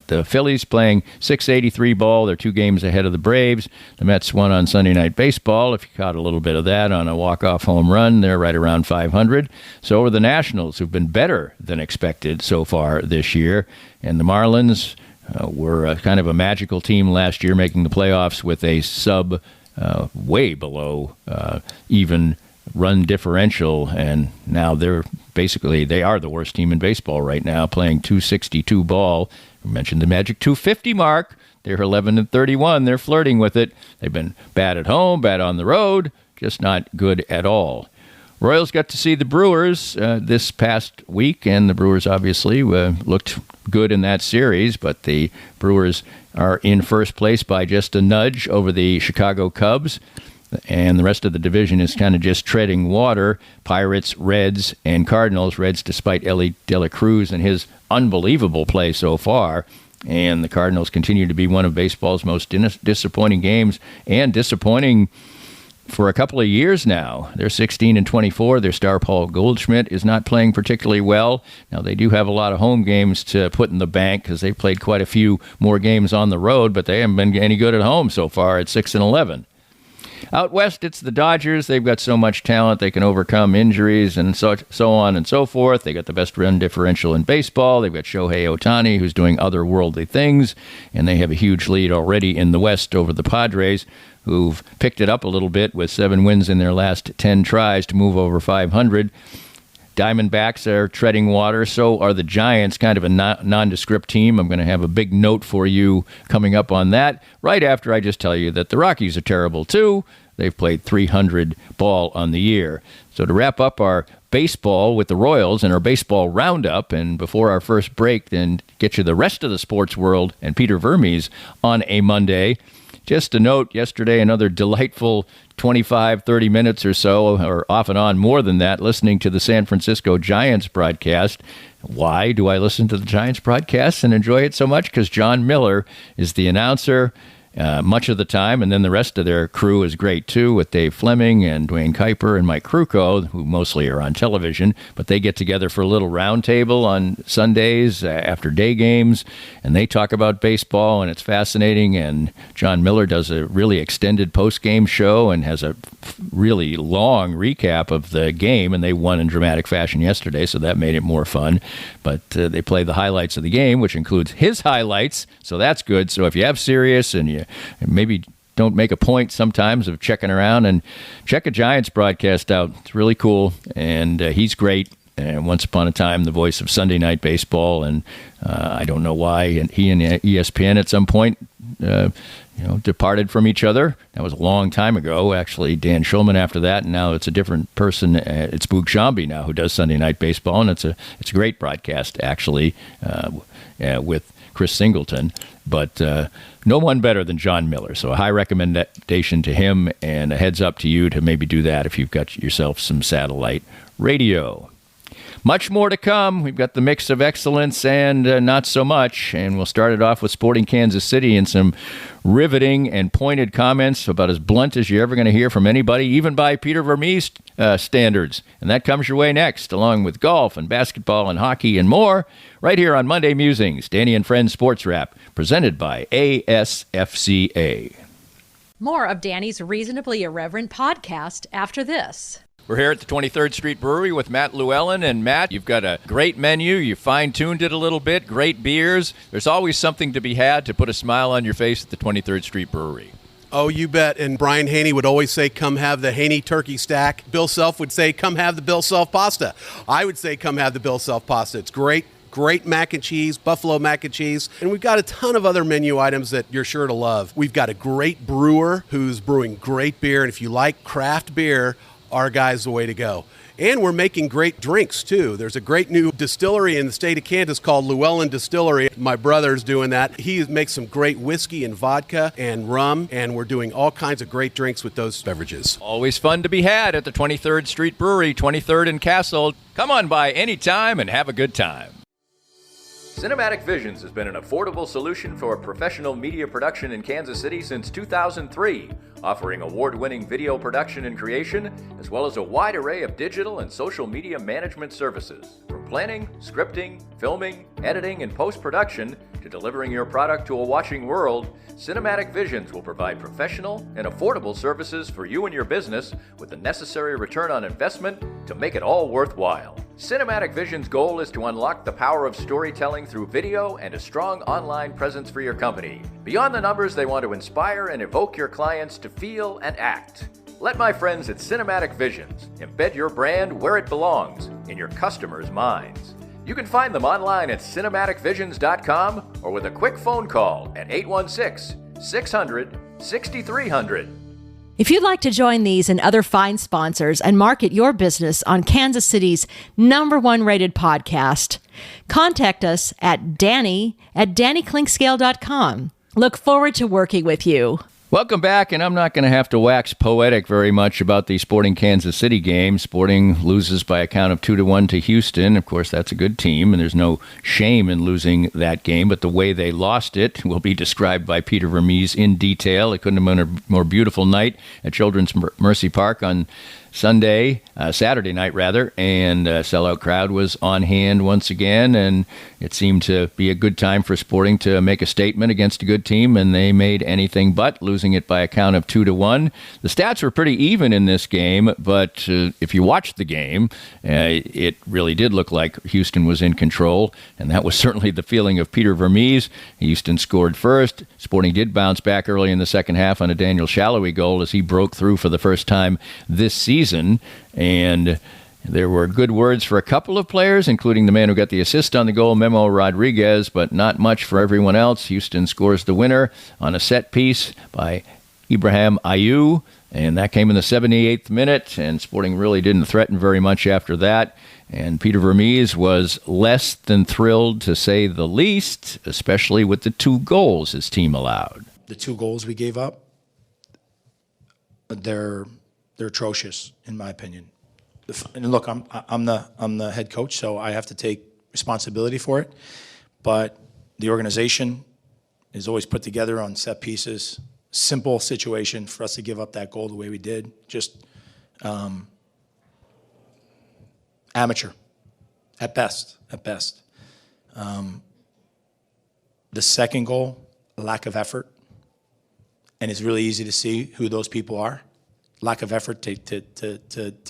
the Phillies playing .683 ball. They're 2 games ahead of the Braves. The Mets won on Sunday Night Baseball. If you caught a little bit of that on a walk-off home run, they're right around 500. So are the Nationals, who've been better than expected so far this year. And the Marlins were kind of a magical team last year, making the playoffs with a way below even run differential, and now they are the worst team in baseball right now, playing .262 ball. We mentioned the magic .250 mark. They're 11-31. They're flirting with it. They've been bad at home, bad on the road, just not good at all. Royals got to see the Brewers this past week, and the Brewers obviously looked good in that series, but the Brewers are in first place by just a nudge over the Chicago Cubs. And the rest of the division is kind of just treading water. Pirates, Reds, and Cardinals. Reds, despite Ellie De La Cruz and his unbelievable play so far. And the Cardinals continue to be one of baseball's most disappointing games, and disappointing for a couple of years now. They're 16-24. Their star Paul Goldschmidt is not playing particularly well. Now, they do have a lot of home games to put in the bank because they've played quite a few more games on the road, but they haven't been any good at home so far at 6-11. Out west, it's the Dodgers. They've got so much talent. They can overcome injuries and so on and so forth. They got the best run differential in baseball. They've got Shohei Ohtani, who's doing otherworldly things, and they have a huge lead already in the West over the Padres, who've picked it up a little bit with 7 wins in their last 10 tries to move over 500. Diamondbacks are treading water. So are the Giants, kind of a nondescript team. I'm going to have a big note for you coming up on that right after I just tell you that the Rockies are terrible, too. They've played .300 ball on the year. So to wrap up our baseball with the Royals and our baseball roundup, and before our first break, then get you the rest of the sports world and Peter Vermes on a Monday. Just a note, yesterday, another delightful 25, 30 minutes or so, or off and on more than that, listening to the San Francisco Giants broadcast. Why do I listen to the Giants broadcast and enjoy it so much? Because John Miller is the announcer much of the time, and then the rest of their crew is great too, with Dave Fleming and Dwayne Kuiper and Mike Krukow, who mostly are on television, but they get together for a little roundtable on Sundays after day games, and they talk about baseball, and it's fascinating. And John Miller does a really extended post-game show and has a really long recap of the game, and they won in dramatic fashion yesterday, so that made it more fun. But they play the highlights of the game, which includes his highlights, so that's good. So if you have Sirius and you maybe don't make a point sometimes of checking around, and check a Giants broadcast out. It's really cool, and he's great. And once upon a time, the voice of Sunday Night Baseball, and I don't know why he and ESPN at some point departed from each other. That was a long time ago. Actually, Dan Schulman after that, and now it's a different person. It's Boog Shambi now who does Sunday Night Baseball, and it's a great broadcast actually with Chris Singleton, but no one better than John Miller. So a high recommendation to him, and a heads up to you to maybe do that if you've got yourself some satellite radio. Much more to come. We've got the mix of excellence and not so much, and we'll start it off with Sporting Kansas City and some riveting and pointed comments, about as blunt as you're ever going to hear from anybody, even by Peter Vermes standards. And that comes your way next, along with golf and basketball and hockey and more, right here on Monday Musings, Danny and Friends Sports Wrap, presented by ASFCA. More of Danny's Reasonably Irreverent podcast after this. We're here at the 23rd Street Brewery with Matt Llewellyn. And Matt, you've got a great menu. You fine-tuned it a little bit. Great beers. There's always something to be had to put a smile on your face at the 23rd Street Brewery. Oh, you bet. And Brian Haney would always say, come have the Haney turkey stack. Bill Self would say, come have the Bill Self pasta. I would say, come have the Bill Self pasta. It's great. Great mac and cheese, buffalo mac and cheese. And we've got a ton of other menu items that you're sure to love. We've got a great brewer who's brewing great beer. And if you like craft beer, our guy's the way to go. And we're making great drinks, too. There's a great new distillery in the state of Kansas called Llewellyn Distillery. My brother's doing that. He makes some great whiskey and vodka and rum, and we're doing all kinds of great drinks with those beverages. Always fun to be had at the 23rd Street Brewery, 23rd and Castle. Come on by anytime and have a good time. Cinematic Visions has been an affordable solution for professional media production in Kansas City since 2003, offering award-winning video production and creation, as well as a wide array of digital and social media management services. From planning, scripting, filming, editing, and post-production, to delivering your product to a watching world, Cinematic Visions will provide professional and affordable services for you and your business with the necessary return on investment to make it all worthwhile. Cinematic Vision's goal is to unlock the power of storytelling through video and a strong online presence for your company. Beyond the numbers, they want to inspire and evoke your clients to feel and act. Let my friends at Cinematic Visions embed your brand where it belongs, in your customers' minds. You can find them online at cinematicvisions.com or with a quick phone call at 816-600-6300. If you'd like to join these and other fine sponsors and market your business on Kansas City's #1 rated podcast, contact us at Danny@DannyKlinkscale.com. Look forward to working with you. Welcome back, and I'm not going to have to wax poetic very much about the Sporting Kansas City game. Sporting loses by a count of 2-1 to Houston. Of course, that's a good team, and there's no shame in losing that game, but the way they lost it will be described by Peter Vermes in detail. It couldn't have been a more beautiful night at Children's Mercy Park on Saturday night rather, and a sellout crowd was on hand once again, and it seemed to be a good time for Sporting to make a statement against a good team, and they made anything but, losing it by a count of 2-1. The stats were pretty even in this game, but if you watched the game, it really did look like Houston was in control, and that was certainly the feeling of Peter Vermes. Houston scored first. Sporting did bounce back early in the second half on a Daniel Shallowy goal as he broke through for the first time this season. And there were good words for a couple of players, including the man who got the assist on the goal, Memo Rodriguez, but not much for everyone else. Houston scores the winner on a set piece by Ibrahim Ayew, and that came in the 78th minute, and Sporting really didn't threaten very much after that. And Peter Vermes was less than thrilled, to say the least, especially with the 2 goals his team allowed. The 2 goals we gave up, they're atrocious, in my opinion. And look, I'm the head coach, so I have to take responsibility for it. But the organization is always put together on set pieces. Simple situation for us to give up that goal the way we did. Just amateur, at best. The second goal, a lack of effort, and it's really easy to see who those people are. Lack of effort to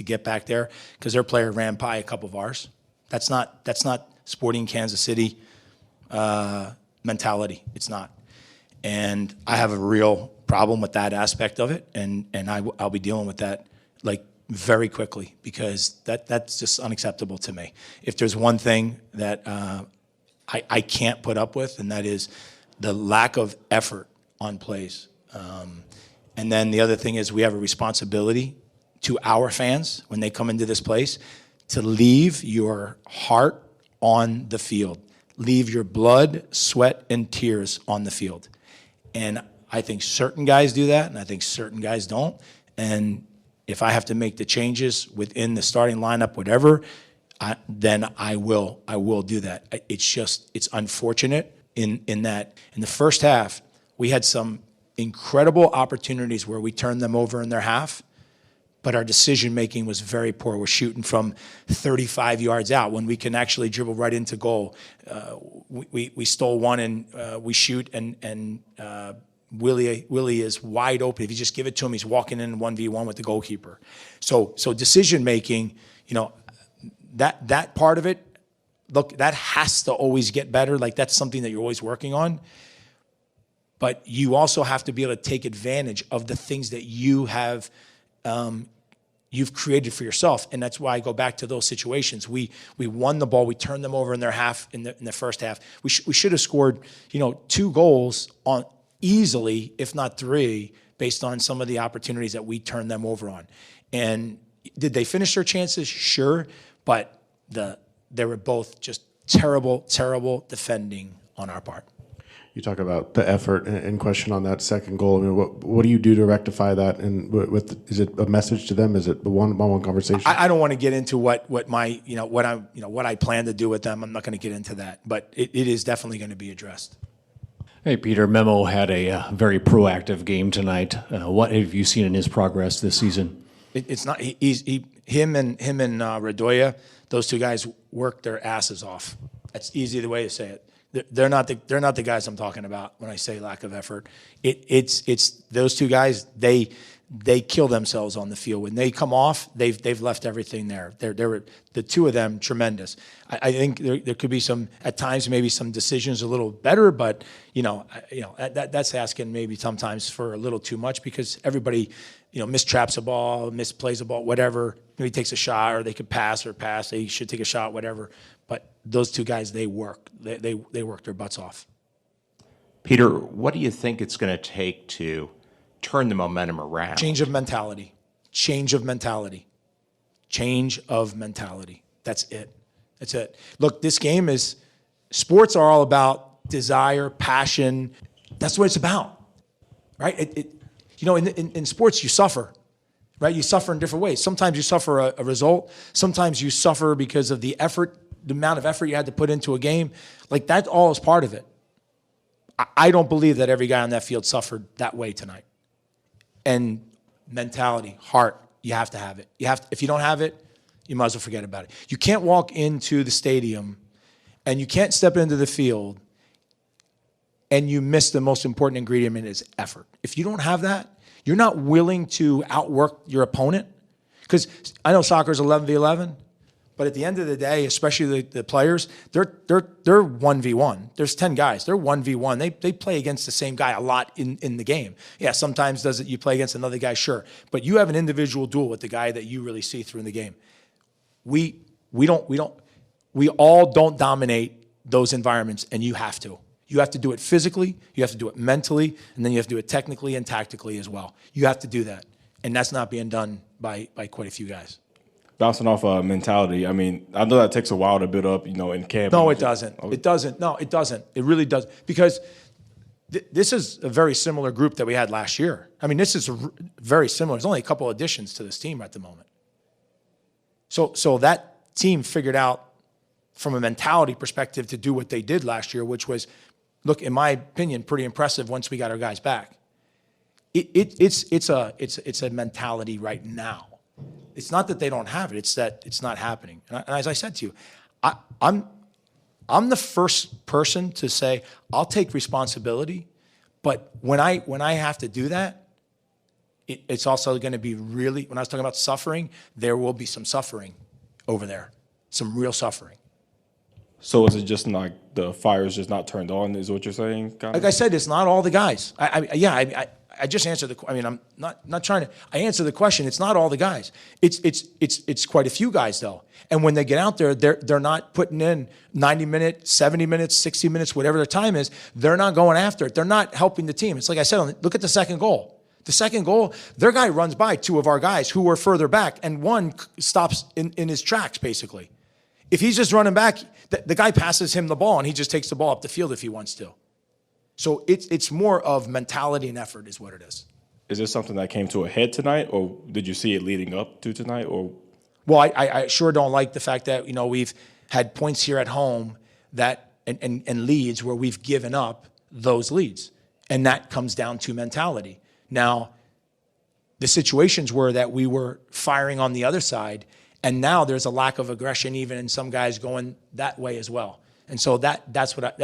get back there because their player ran by a couple of ours. That's not Sporting Kansas City mentality. It's not, and I have a real problem with that aspect of it, and I'll be dealing with that like very quickly because that's just unacceptable to me. If there's one thing that I can't put up with, and that is the lack of effort on plays. And then the other thing is we have a responsibility to our fans when they come into this place to leave your heart on the field. Leave your blood, sweat, and tears on the field. And I think certain guys do that, and I think certain guys don't. And if I have to make the changes within the starting lineup, whatever, then I will do that. It's unfortunate in that in the first half, we had some incredible opportunities where we turned them over in their half, but our decision-making was very poor. We're shooting from 35 yards out when we can actually dribble right into goal. We stole one, and we shoot, and Willie is wide open. If you just give it to him, he's walking in 1v1 with the goalkeeper. So decision-making, that part of it, look, that has to always get better. Like, that's something that you're always working on. But you also have to be able to take advantage of the things that you have, you've created for yourself, and that's why I go back to those situations. We won the ball, we turned them over in their half, in the first half. We should have scored, 2 goals on easily, if not 3, based on some of the opportunities that we turned them over on. And did they finish their chances? Sure, but they were both just terrible defending on our part. You talk about the effort in question on that second goal. I mean, what do you do to rectify that? And is it a message to them? Is it a one-on-one conversation? I don't want to get into what I plan to do with them. I'm not going to get into that, but it is definitely going to be addressed. Hey, Peter, Memo had a very proactive game tonight. What have you seen in his progress this season? It's not him and Radoya. Those two guys work their asses off. That's easy the way to say it. They're not the guys I'm talking about when I say lack of effort. It's those two guys. They kill themselves on the field. When they come off, they've left everything there. They're the two of them tremendous. I think there could be some at times maybe some decisions a little better, but that's asking maybe sometimes for a little too much because everybody mistraps a ball, misplays a ball, whatever. Maybe takes a shot or they could pass. They should take a shot, whatever. But those two guys, they work. They work their butts off. Peter, what do you think it's going to take to turn the momentum around? Change of mentality. That's it. Look, this game is, sports are all about desire, passion. That's what it's about, right? In sports, you suffer, right? You suffer in different ways. Sometimes you suffer a result. Sometimes you suffer because of the amount of effort you had to put into a game. Like, that all is part of it. I don't believe that every guy on that field suffered that way tonight. And mentality, heart, you have to have it. If you don't have it, you might as well forget about it. You can't walk into the stadium and you can't step into the field and you miss the most important ingredient in it is effort. If you don't have that, you're not willing to outwork your opponent. Because I know soccer is 11v11, but at the end of the day, especially the players, they're 1v1. There's 10 guys. They're 1v1. They play against the same guy a lot in the game. Yeah, sometimes you play against another guy, sure. But you have an individual duel with the guy that you really see through in the game. We all don't dominate those environments, and you have to. You have to do it physically, you have to do it mentally, and then you have to do it technically and tactically as well. You have to do that. And that's not being done by quite a few guys. Bouncing off mentality, I mean, I know that takes a while to build up, in camp. No, it doesn't. It doesn't. No, it doesn't. It really does. Because this is a very similar group that we had last year. I mean, this is very similar. There's only a couple additions to this team at the moment. So that team figured out from a mentality perspective to do what they did last year, which was, look, in my opinion, pretty impressive once we got our guys back. It's a mentality right now. It's not that they don't have it; it's that it's not happening. And as I said to you, I'm the first person to say I'll take responsibility, but when I have to do that, it's also going to be really. When I was talking about suffering, there will be some suffering over there, some real suffering. So is it just like the fire is just not turned on? Is what you're saying? Like I said, it's not all the guys. I just answered the. I mean, I'm not trying to. I answered the question. It's not all the guys. It's quite a few guys though. And when they get out there, they're not putting in 90 minutes, 70 minutes, 60 minutes, whatever their time is. They're not going after it. They're not helping the team. It's like I said. Look at the second goal. The second goal, their guy runs by two of our guys who were further back, and one stops in his tracks basically. If he's just running back, the guy passes him the ball, and he just takes the ball up the field if he wants to. So it's more of mentality and effort is what it is. Is this something that came to a head tonight, or did you see it leading up to tonight? Or well, I sure don't like the fact that we've had points here at home that and leads where we've given up those leads, and that comes down to mentality. Now, the situations were that we were firing on the other side, and now there's a lack of aggression even in some guys going that way as well. And so that's what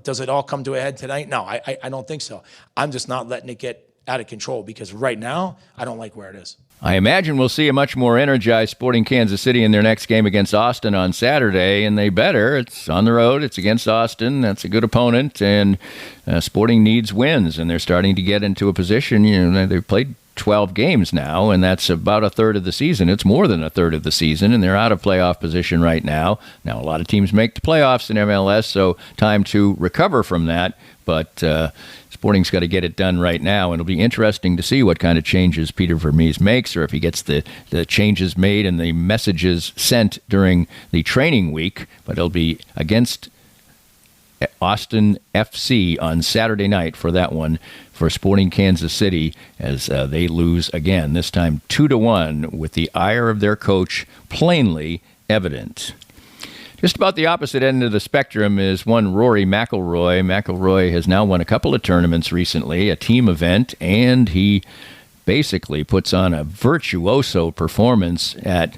does it all come to a head tonight? No, I don't think so. I'm just not letting it get out of control because right now I don't like where it is. I imagine we'll see a much more energized Sporting Kansas City in their next game against Austin on Saturday, and they better. It's on the road. It's against Austin. That's a good opponent, and Sporting needs wins, and they're starting to get into a position. They've played 12 games now, and that's about a third of the season. It's more than a third of the season, and they're out of playoff position right now. Now, a lot of teams make the playoffs in MLS, so time to recover from that, but Sporting's got to get it done right now, and it'll be interesting to see what kind of changes Peter Vermes makes, or if he gets the changes made and the messages sent during the training week, but it'll be against Austin FC on Saturday night for that one for Sporting Kansas City as they lose again, this time 2-1 with the ire of their coach plainly evident. Just about the opposite end of the spectrum is one Rory McIloy. McIloy has now won a couple of tournaments recently, a team event, and he basically puts on a virtuoso performance at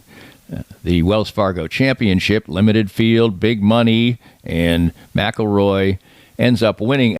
the Wells Fargo Championship, limited field, big money, and McIlroy ends up winning